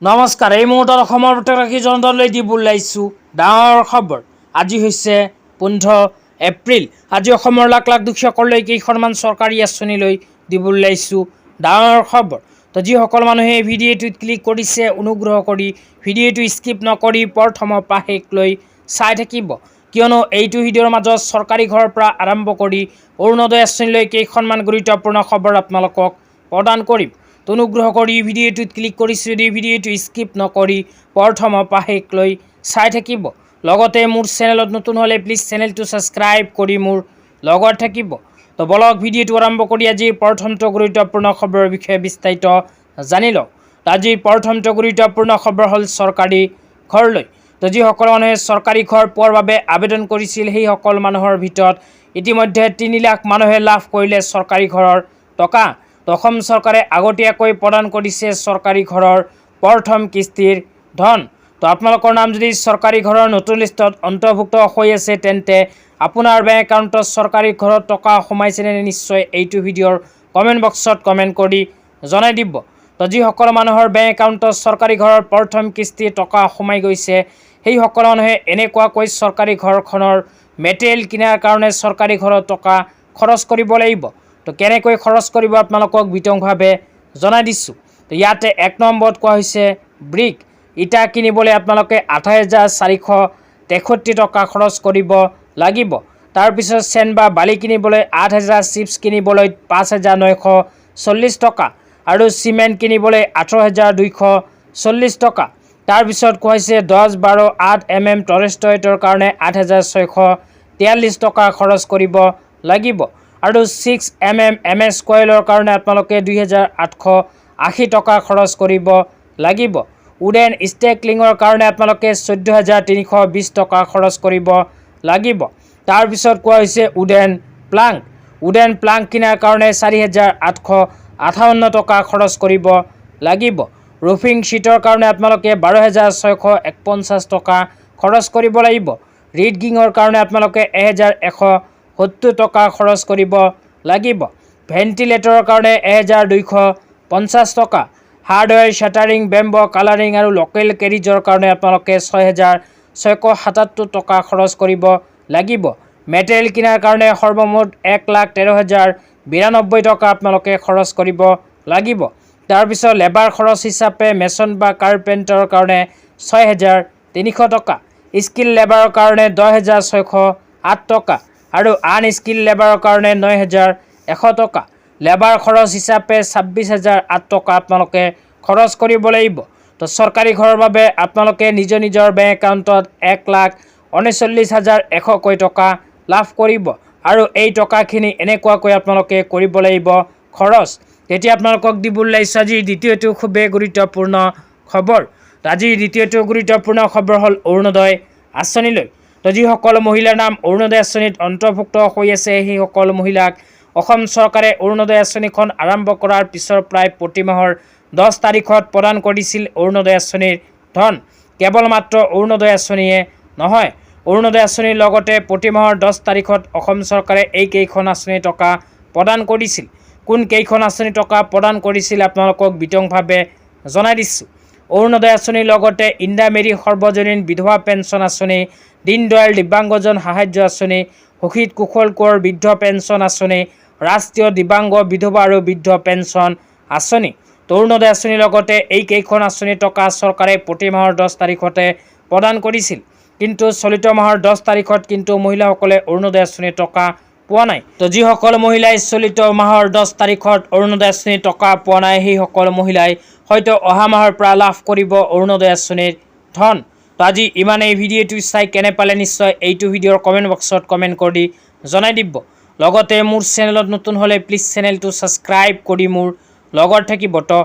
নমস্কাৰ। এই মুহূৰ্তত অসমৰ ৰাখি জনতালৈ দিব ওলাইছোঁ ডাঙৰ খবৰ। আজি হৈছে 15 এপ্ৰিল। আজি অসমৰ লাখ লাখ দুখীয়াসকললৈ কেইখনমান চৰকাৰী আঁচনিলৈ দিব ওলাইছোঁ ডাঙৰ খবৰ। তো যিসকল মানুহে এই ভিডিঅ'টোত ক্লিক কৰিছে, অনুগ্ৰহ কৰি ভিডিঅ'টো স্কিপ নকৰি প্ৰথমৰ পৰা শেষলৈ চাই থাকিব, কিয়নো এইটো ভিডিঅ'ৰ মাজত চৰকাৰী ঘৰৰ পৰা আৰম্ভ কৰি অৰুণোদয় আঁচনিলৈ কেইখনমান গুৰুত্বপূৰ্ণ খবৰ আপোনালোকক প্ৰদান কৰিম। অনুগ্ৰহ কৰি ভিডিঅ'টোত ক্লিক কৰিছোঁ যদি ভিডিঅ'টো স্কিপ নকৰি প্ৰথমৰ পৰা শেষলৈ চাই থাকিব। লগতে মোৰ চেনেলত নতুন হ'লে প্লিজ চেনেলটো ছাবস্ক্ৰাইব কৰি মোৰ লগত থাকিব। তো বলক ভিডিঅ'টো আৰম্ভ কৰি আজিৰ প্ৰথমটো গুৰুত্বপূৰ্ণ খবৰৰ বিষয়ে বিস্তাৰিত জানি লওঁ। আজিৰ প্ৰথমটো গুৰুত্বপূৰ্ণ খবৰ হ'ল চৰকাৰী ঘৰলৈ। তো যিসকল মানুহে চৰকাৰী ঘৰ পোৱাৰ বাবে আবেদন কৰিছিল, সেইসকল মানুহৰ ভিতৰত ইতিমধ্যে 3 লাখ মানুহে লাভ কৰিলে চৰকাৰী ঘৰৰ টকা। অসম চৰকাৰে আগতীয়াকৈ প্ৰদান কৰিছে চৰকাৰী ঘৰৰ প্ৰথম কিস্তিৰ ধন। তো আপোনালোকৰ নাম যদি চৰকাৰী ঘৰৰ নতুন লিষ্টত অন্তৰ্ভুক্ত হৈ আছে, তেন্তে আপোনাৰ বেংক একাউণ্টত চৰকাৰী ঘৰৰ টকা সোমাইছেনে নিশ্চয় এইটো ভিডিঅ'ৰ কমেণ্ট বক্সত কমেণ্ট কৰি জনাই দিব। তো যিসকল মানুহৰ বেংক একাউণ্টত চৰকাৰী ঘৰৰ প্ৰথম কিস্তিৰ টকা সোমাই গৈছে, সেইসকল মানুহে এনেকুৱাকৈ চৰকাৰী ঘৰখনৰ মেটেৰিয়েল কিনাৰ কাৰণে চৰকাৰী ঘৰৰ টকা খৰচ কৰিব লাগিব। তো কেনেকৈ খৰচ কৰিব আপোনালোকক বিতংভাৱে জনাই দিছোঁ। তো ইয়াতে 1 নম্বৰত কোৱা হৈছে ব্ৰিক। ইটা কিনিবলৈ আপোনালোকে 28,463 টকা খৰচ কৰিব লাগিব। তাৰপিছত চেন বা বালি কিনিবলৈ 8,000, চিপছ কিনিবলৈ 5,940 টকা আৰু চিমেণ্ট কিনিবলৈ 18,240 টকা। তাৰপিছত কোৱা হৈছে 10, 12, 8 mm টৰেষ্টয়ৰ কাৰণে 8,643 টকা খৰচ কৰিব লাগিব আৰু 6 mm MS কইলৰ কাৰণে আপোনালোকে 2,880 টকা খৰচ কৰিব লাগিব। উডেন ষ্টেকলিঙৰ কাৰণে আপোনালোকে 14,320 টকা খৰচ কৰিব লাগিব। তাৰপিছত কোৱা হৈছে উডেন প্লাংক। উডেন প্লাংক কিনাৰ কাৰণে 4,858 টকা খৰচ কৰিব লাগিব। ৰুফিং শ্বীটৰ কাৰণে আপোনালোকে 12,649 টকা খৰচ কৰিব লাগিব। ৰিডগিঙৰ কাৰণে আপোনালোকে 1,170 টকা খৰচ কৰিব লাগিব। ভেণ্টিলেটৰৰ কাৰণে 1,250 টকা। হাৰ্ডৱেৰ, শ্বাটাৰিং, বেম্ব, কালাৰিং আৰু লোকেল কেৰিজৰ কাৰণে আপোনালোকে 6,677 টকা খৰচ কৰিব লাগিব। মেটেৰিয়েল কিনাৰ কাৰণে সৰ্বমুঠ 1,13,092 টকা আপোনালোকে খৰচ কৰিব লাগিব। তাৰপিছত লেবাৰ খৰচ হিচাপে মেছন বা কাৰ্পেণ্টাৰৰ কাৰণে 6,300 টকা। স্কিল লেবাৰৰ কাৰণে 10,608 টকা আৰু আনস্কিল লেবাৰৰ কাৰণে 9,100 টকা। লেবাৰ খৰচ হিচাপে 26,008 টকা আপোনালোকে খৰচ কৰিব লাগিব। তো চৰকাৰী ঘৰৰ বাবে আপোনালোকে নিজৰ বেংক একাউণ্টত 1,39,100কৈ টকা লাভ কৰিব আৰু এই টকাখিনি এনেকুৱাকৈ আপোনালোকে কৰিব লাগিব খৰচ। তেতিয়া আপোনালোকক দিব ওলাইছোঁ আজিৰ দ্বিতীয়টো খুবেই গুৰুত্বপূৰ্ণ খবৰ। আজিৰ দ্বিতীয়টো গুৰুত্বপূৰ্ণ খবৰ হ'ল অৰুণোদয় আঁচনিলৈ। তো যিসকল মহিলাৰ নাম অৰুণোদয় আঁচনিত অন্তৰ্ভুক্ত হৈ আছে, সেইসকল মহিলাক অসম চৰকাৰে অৰুণোদয় আঁচনিখন আৰম্ভ কৰাৰ পিছৰ প্ৰায় প্ৰতি মাহৰ 10 তাৰিখত প্ৰদান কৰিছিল অৰুণোদয় আঁচনিৰ ধন। কেৱল মাত্ৰ অৰুণোদয় আঁচনিয়ে নহয়, অৰুণোদয় আঁচনিৰ লগতে প্ৰতি মাহৰ 10 তাৰিখত অসম চৰকাৰে এইকেইখন আঁচনিৰ টকা প্ৰদান কৰিছিল। কোন কেইখন আঁচনি টকা প্ৰদান কৰিছিল আপোনালোকক বিতংভাৱে জনাই দিছোঁ। অৰুণোদয় আঁচনিৰ লগতে ইন্দিৰা মেৰী সৰ্বজনীন বিধৱা পেঞ্চন আঁচনি, দীনদয়াল দিব্যাংগজন সাহায্য আঁচনি, শহীদ কুশল কোঁৱৰ বৃদ্ধ পেঞ্চন আঁচনি, ৰাষ্ট্ৰীয় দিব্যাংগ বিধৱা আৰু বৃদ্ধ পেঞ্চন আঁচনি। অৰুণোদয় আঁচনিৰ লগতে এইকেইখন আঁচনিৰ টকা চৰকাৰে প্ৰতি মাহৰ 10 তাৰিখতে প্ৰদান কৰিছিল। কিন্তু চলিত মাহৰ 10 তাৰিখত কিন্তু মহিলাসকলে অৰুণোদয় আঁচনিৰ টকা পোৱা নাই। তো যিসকল মহিলাই চলিত মাহৰ 10 তাৰিখত অৰুণোদয় আঁচনিৰ টকা পোৱা নাই, সেইসকল মহিলাই হয়তো অহা মাহৰ পৰা লাভ কৰিব অৰুণোদয় আঁচনিৰ ধন। তো আজি ইমানেই। ভিডিঅ'টো চাই কেনে পালে নিশ্চয় এইটো ভিডিঅ'ৰ কমেণ্ট বক্সত কমেণ্ট কৰি জনাই দিব। লগতে মোৰ চেনেলত নতুন হ'লে প্লিজ চেনেলটো ছাবস্ক্ৰাইব কৰি মোৰ লগত থাকিব। তো